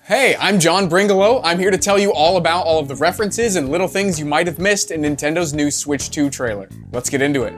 Hey, I'm John Bringalow. I'm here to tell you all about all of the references and little things you might have missed in Nintendo's new Switch 2 trailer. Let's get into it.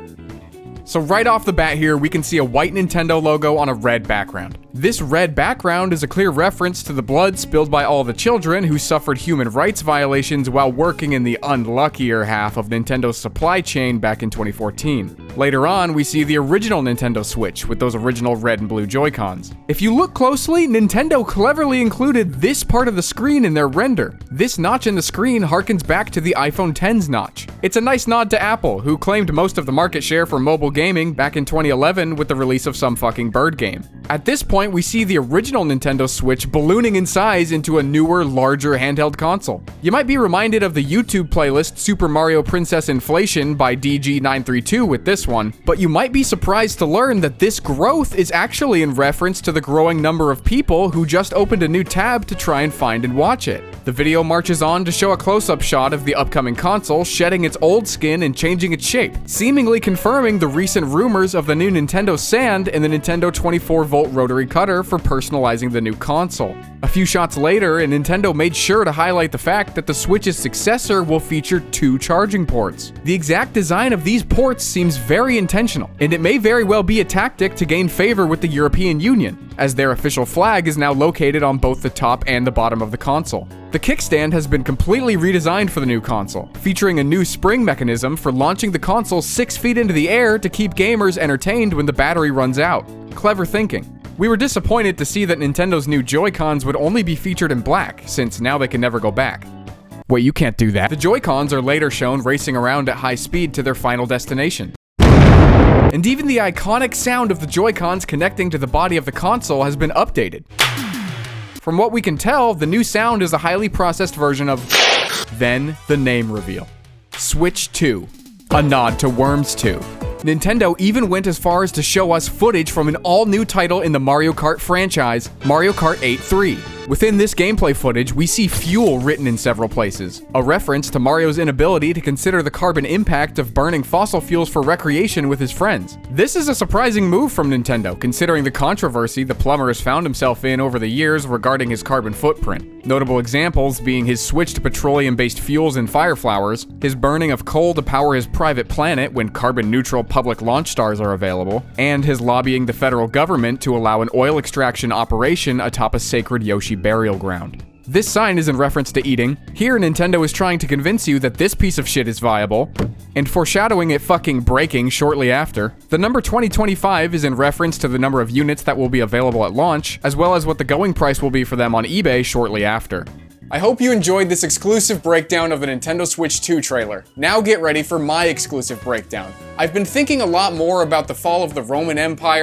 So right off the bat here, we can see a white Nintendo logo on a red background. This red background is a clear reference to the blood spilled by all the children who suffered human rights violations while working in the unluckier half of Nintendo's supply chain back in 2014. Later on, we see the original Nintendo Switch with those original red and blue Joy-Cons. If you look closely, Nintendo cleverly included this part of the screen in their render. This notch in the screen harkens back to the iPhone X's notch. It's a nice nod to Apple, who claimed most of the market share for mobile gaming back in 2011 with the release of some fucking bird game. At this point, we see the original Nintendo Switch ballooning in size into a newer, larger handheld console. You might be reminded of the YouTube playlist Super Mario Princess Inflation by DG932 with this one, but you might be surprised to learn that this growth is actually in reference to the growing number of people who just opened a new tab to try and find and watch it. The video marches on to show a close-up shot of the upcoming console shedding its old skin and changing its shape, seemingly confirming the recent rumors of the new Nintendo Sand and the Nintendo 24-volt rotary cutter for personalizing the new console. A few shots later, Nintendo made sure to highlight the fact that the Switch's successor will feature 2 charging ports. The exact design of these ports seems very intentional, and it may very well be a tactic to gain favor with the European Union, as their official flag is now located on both the top and the bottom of the console. The kickstand has been completely redesigned for the new console, featuring a new spring mechanism for launching the console 6 feet into the air to keep gamers entertained when the battery runs out. Clever thinking. We were disappointed to see that Nintendo's new Joy-Cons would only be featured in black, since now they can never go back. Wait, you can't do that. The Joy-Cons are later shown racing around at high speed to their final destination. And even the iconic sound of the Joy-Cons connecting to the body of the console has been updated. From what we can tell, the new sound is a highly processed version of... Then, the name reveal. Switch 2. A nod to Worms 2. Nintendo even went as far as to show us footage from an all-new title in the Mario Kart franchise, Mario Kart 8-3. Within this gameplay footage, we see fuel written in several places, a reference to Mario's inability to consider the carbon impact of burning fossil fuels for recreation with his friends. This is a surprising move from Nintendo, considering the controversy the plumber has found himself in over the years regarding his carbon footprint. Notable examples being his switch to petroleum-based fuels and fire flowers, his burning of coal to power his private planet when carbon-neutral public launch stars are available, and his lobbying the federal government to allow an oil extraction operation atop a sacred Yoshi burial ground. This sign is in reference to eating. Here, Nintendo is trying to convince you that this piece of shit is viable, and foreshadowing it fucking breaking shortly after. The number 2025 is in reference to the number of units that will be available at launch, as well as what the going price will be for them on eBay shortly after. I hope you enjoyed this exclusive breakdown of the Nintendo Switch 2 trailer. Now get ready for my exclusive breakdown. I've been thinking a lot more about the fall of the Roman Empire